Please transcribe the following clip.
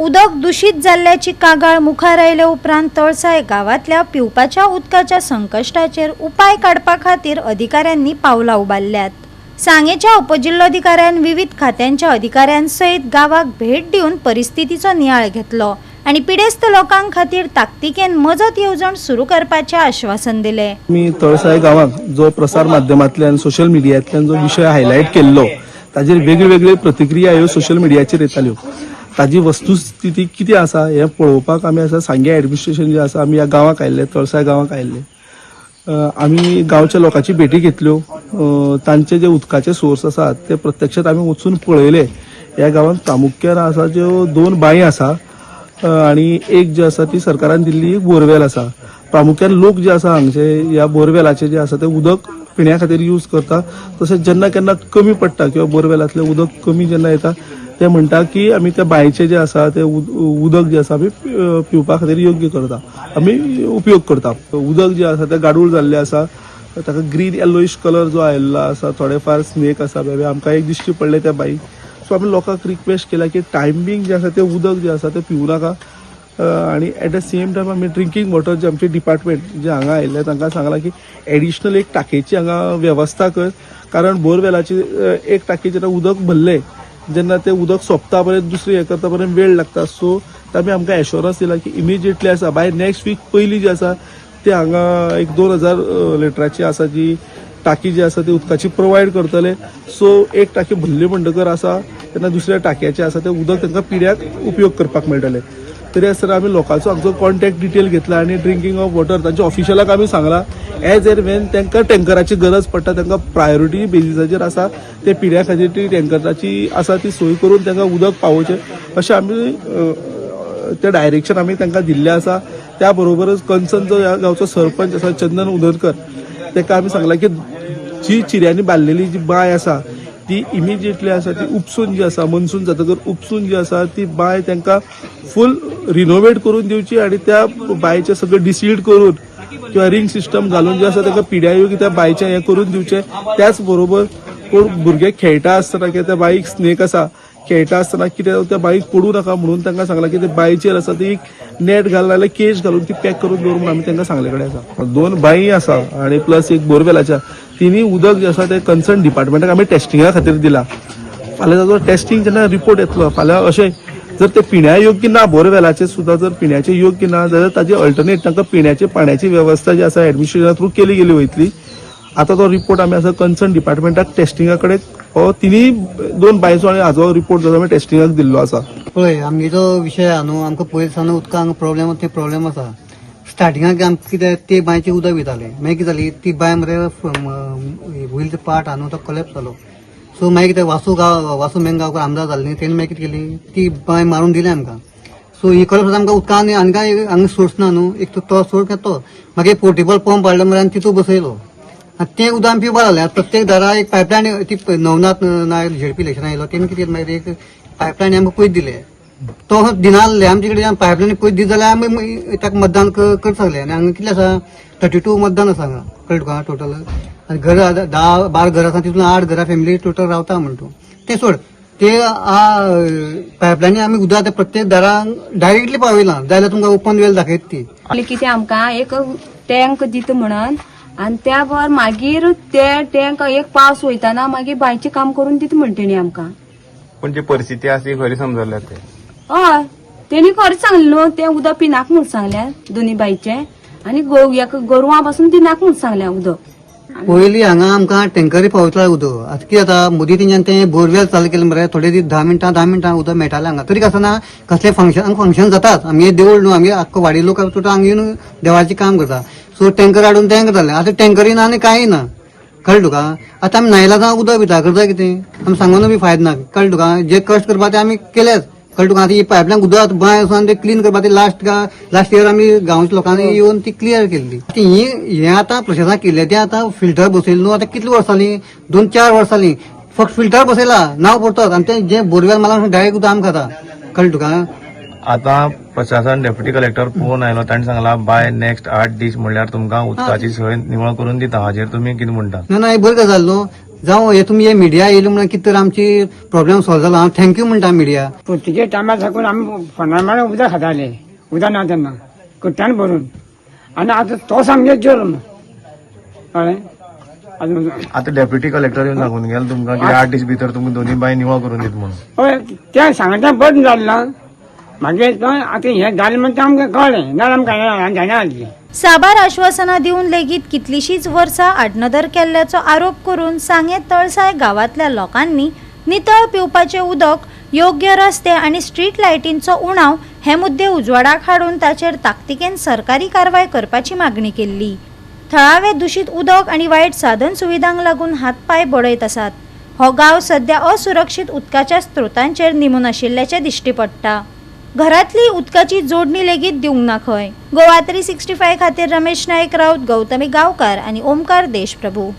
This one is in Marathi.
उदक दूषित जाल्ल्याची कागाळ मुखार आयले उपरांत तळसाय गावातल्या पिवपाच्या उदकाच्या संकश्टाचेर उपाय काडपा खातीर अधिकाऱ्यांनी पावलां उबारल्यात। सांगेच्या उपजिल्लोधिकाऱ्यान विविध खात्यांच्या अधिकाऱ्यांसयत गावाक भेट दिवन परिस्थितीचो नियाळ घेतलो आणि पिडेस्त लोकां खातीर ताकतिकेन मजत येवजण सुरू करपाचे आश्वासन दिले। मी तळसाय गावात जो प्रसार माध्यमांतल्यान सोशल मिडियांतल्यान जो विषय हायलायट केल्लो ताजेर वेगवेगळ्यो प्रतिक्रिया ह्यो सोशल मिडियाचेर येताल्यो। ताजी वस्तुस्थिती कितें आसा हें पळोवपाक आमी आसा सांगे एडमिनिस्ट्रेशन जे आसा आमी ह्या गांवांक आयिल्ले, तळसाय गांवांक आयिल्ले। आमी गांवच्या लोकांची भेटी घेतल्यो, तांचे जे उदकाचे सोर्स आसात ते प्रत्यक्षात आमी वचून पळयले। ह्या गांवांत प्रामुख्यान आसा ज्यो 2 बांय आसा आणि एक जी आसा ती सरकारान दिल्ली एक बोरवेल आसा। प्रामुख्यान लोक जे आसा हांगचे ह्या बोरवेलाचे जे आसा ते उदक पिण्या खातीर यूज करता। तशेंच जेन्ना केन्ना कमी पडटा किंवा बोरवेलांतलें उदक कमी जेन्ना येता ते म्हणटा की आमी त्या बांयचे जे आसा ते उदक जे आसा आमी पिवपा खातीर योग्य करता, आमी उपयोग करता। उदक जे आसा ते गाडूळ जाल्लें आसा, ताका ग्रीन येलोइश कलर जो आयिल्लो आसा, थोडेफार स्नेक आसा, बेबे आमकां एक दिश्टी पडले त्या बांयक। सो आमी लोकांक रिक्वेस्ट केला की टायमिंग जे आसा ते उदक जे आसा ते पिवू नाका आणि एट द सेम टायम आमी ड्रिंकींग वॉटर जे आमचे डिपार्टमेंट जे हांगा आयिल्ले तांकां सांगला की एडिशनल एक टाकयेची हांगा वेवस्था कर, कारण बोरवेलाची एक टाकी जेन्ना उदक भरले जेन्ना ते उदक सोंपता पर्यंत दुसरी हे करता पर्यंत वेळ लागता। सो आमी आमकां एश्योरन्स दिला की इमिजिएटली आसा बाय नेक्स्ट वीक पयली जी आसा ते हांगा एक 2000 लिटराची आसा जी टाकी जी आसा ती उदकाची प्रोवायड करतले। सो एक टाकी भरली म्हणटकर आसा तेन्ना दुसऱ्या टाकयाचे आसा ते उदक तांकां पिड्याक उपयोग करपाक मेळटले। तरी आसतना आमी लोकांचो हांगचो कॉन्टॅक्ट डिटेल घेतला आणि ड्रिंकींग ऑफ वॉटर तांच्या ऑफिशियलाक आमी सांगला एज एंड वेन तांकां टँकराची गरज पडटा तांकां प्रायोरिटी बेसिसाचेर आसा ते पिड्या खातीर ती टँकराची आसा ती सोय करून तांकां उदक पावोवचें अशें आमी ते डायरेक्शन आमी तांकां दिल्लें आसा। त्या बरोबरच कन्सर्न जो ह्या गांवचो सरपंच आसा चंदन उदरकर ताका आमी सांगला की जी चिऱ्यांनी बांदलेली जी बांय आसा ती इमिजिएटली आसा ती उपसून जी आसा मनसून जातकर उपसून जी आसा ती बांय तांकां फूल रिनोवेट करून दिवची आणि त्या बांयचे सगळं डिसील्ड करून किंवा रिंग सिस्टम घालून जे आसा तांकां पिड्या योग्य त्या बांयचे हें करून दिवचें। त्याच बरोबर कोण भुरगे खेळटा आसतना किंवा त्या बांयक स्नेक आसा खेळटा आसतना कितें त्या बांयक पडू नका म्हणून तांकां सांगला की ते बांयचेर आसा ती एक नेट घालून नाल्यार केज घालून ती पॅक करून दवर म्हणून आमी तांकां सांगले कडेन आसा। 2 बांयी आसा आणि प्लस एक बोरवेलाच्या तिनी उदक जे आसा ते कन्सर्न डिपार्टमेंटाक आमी टेस्टिंगा खातीर दिला। फाल्यां ताजो टेस्टिंग जेन्ना रिपोर्ट येतलो फाल्यां अशें जर ते पिण्या योग्य ना बोरवेलाचे सुद्धा जर पिण्याचे योग्य ना जाल्यार ताजे अल्टरनेट तांकां पिण्याचे पाण्याची वेवस्था जी आसा एडमिनिस्ट्रेशना थ्रू केली गेली वयतली। आता तो रिपोर्ट आमी आसा कन्सर्न डिपार्टमेंटाक टेस्टिंगा कडेन तिनी 2 बांयचो आणि हाजो रिपोर्ट जो आमी टेस्टिंगाक दिल्लो आसा। पळय आमी जो विशय आहा न्हू आमकां पयलीं सावन उदकांक प्रॉब्लेम आसा। स्टार्टिंगाक आमकां कितें ते बांयचे उदक वयतालें, मागीर कितें जाली ती बांय मरे वयलो पार्ट आहा न्हू तो कोलॅप्स जालो। सो मागीर कितें वासू मेंगांवकर आमदार जाले न्ही तेणी मागीर कितें केली ती बांय मारून दिली आमकां। सो ही करप आमकां उदकान हांगा सोर्स ना न्हू, एक तो सोर्स घेतो मागीर पोर्टेबल पंप हाडलो मरे आनी तितून बसयलो आनी तें उदक आमी पिवपा लागले। प्रत्येक दारा एक पायपलायन ती नवनाथ नायक झेडपी इलेक्शन आयलो तेणी कितें मागीर एक पायपलायन आमकां पयस दिले तो दिनासले आमचे कडेन पायपलायन पयस दित जाल्यार आमी ताका मतदान करता सगले। आनी हांगा कितलें आसा 32 मतदान आसा हांगा कळ्ळें तुका टोटल। आनी घर 10-12 घर आसा तितून 8 घरां फॅमिली टोटल रावता म्हणटा तें सोड ते पायपलायनी आमी उदक प्रत्येक दारांक डायरेक्टली पावयलां जाल्यार तुमकां ओपन वेल दाखयता ती कितें आमकां एक टँक दित म्हणून आनी त्या भायर मागीर ते टँक एक पावस वयताना मागीर बांयचें काम करून दित म्हण तेणी आमकां। पण जी परिस्थिती आसा ती खरी समजल्या ते हय तेणी खरें सांगलें न्हू तें उदक पिनाक म्हूण सांगल्या दोनी बांयचें आनी गोरवां पासून दिनाक म्हूण सांगल्या उदक। पयलीं हांगा आमकां टँकरी पावयतालें उदक। आतां कितें जाता मोदी तेंच्यान तें बोरवेल चालू केलें मरे थोडे दीस 10 मिनटां उदक मेळटालें हांगा। तरी आसतना कसलें फंक्शन जातात आमी देवूळ न्हू आमी आख्खो वाडी लोक टोटल हांगा येवन देवाचें काम करता। सो टँकर हाडून तें करतालें आतां टँकरी ना आनी कांय ना कळ्ळें तुका। आतां आमी नायलाजां उदक पिता करता कितें आमी सांगून बी फायदो ना कळ्ळें तुका। जे कश्ट करपा ते आमी केलेच कळ्ळें तुका। आतां ही पायपलायन उदक बांय वचून ते क्लीन करपा ती लास्ट इयर आमी गांवच्या लोकांनी येवन ती क्लियर केल्ली। हें आतां प्रशासनान केलें तें आतां फिल्टर बसयलें न्हू आतां कितलीं वर्सां जालीं 2-4 वर्सां जालीं फक्त फिल्टर बसयला नांव पडतोच आनी तें जें बोरवेल मारला डायरेक्ट उदक आमी खाता कळ्ळें तुका। आता प्रशासन डेप्युटी कलेक्टर फोन आयलो ताणी सांगला बाय नेक्स्ट 8 दीस म्हणल्यार तुमकां उदकाची सोय निवळ करून दिता हाजेर तुमी कितें म्हणटा? ना ही बरी गजाल न्हू जावं हे तुम्ही हे मिडिया येयली म्हणून कितें तर आमची प्रॉब्लेम सॉल्व जालो हांव थँक्यू म्हणटा मिडिया पुर्तीचे टायमार साकून आमी फोनार उदक खाताले उदक ना तेन्ना कुट्ट्यान भरून आनी आतां तो सामके जल्म कळ्ळें आता डेप्युटी कलेक्टर येऊन सांगून गेला तुमकां की 8 दीस भितर तुमकां दोन्ही बाय निवळ करून दित म्हणून हय तें सांगता बंद जालें ना मागीर तो आतां हें जालें म्हणटा तें आमकां कळ्ळें ना आमकां जायना साबार आश्वासनां दिवन लेगीत कितलीशीच वर्सां आडनदर केल्ल्याचो आरोप करून सांगे तळसाय गावातल्या लोकांनी नितळ पिवपाचें उदक, योग्य रस्ते आनी स्ट्रीट लायटींचो उणाव हे मुद्दे उजवाडाक हाडून ताचेर ताकतिकेन सरकारी कारवाय करपाची मागणी केल्ली. थळावे दूषित उदक आनी वायट साधन सुविधांक लागून हातपाय बडयत आसात. हो गांव सध्या असुरक्षीत उदकाच्या स्त्रोतांचेर निमून आशिल्ल्याचें दिश्टी पडटा. घरातली उदकाची जोडणी लेगीत दिवंक ना खंय. गोवा 365 खातीर रमेश नायक राऊत, गौतमी गांवकार आनी ओमकार देशप्रभू.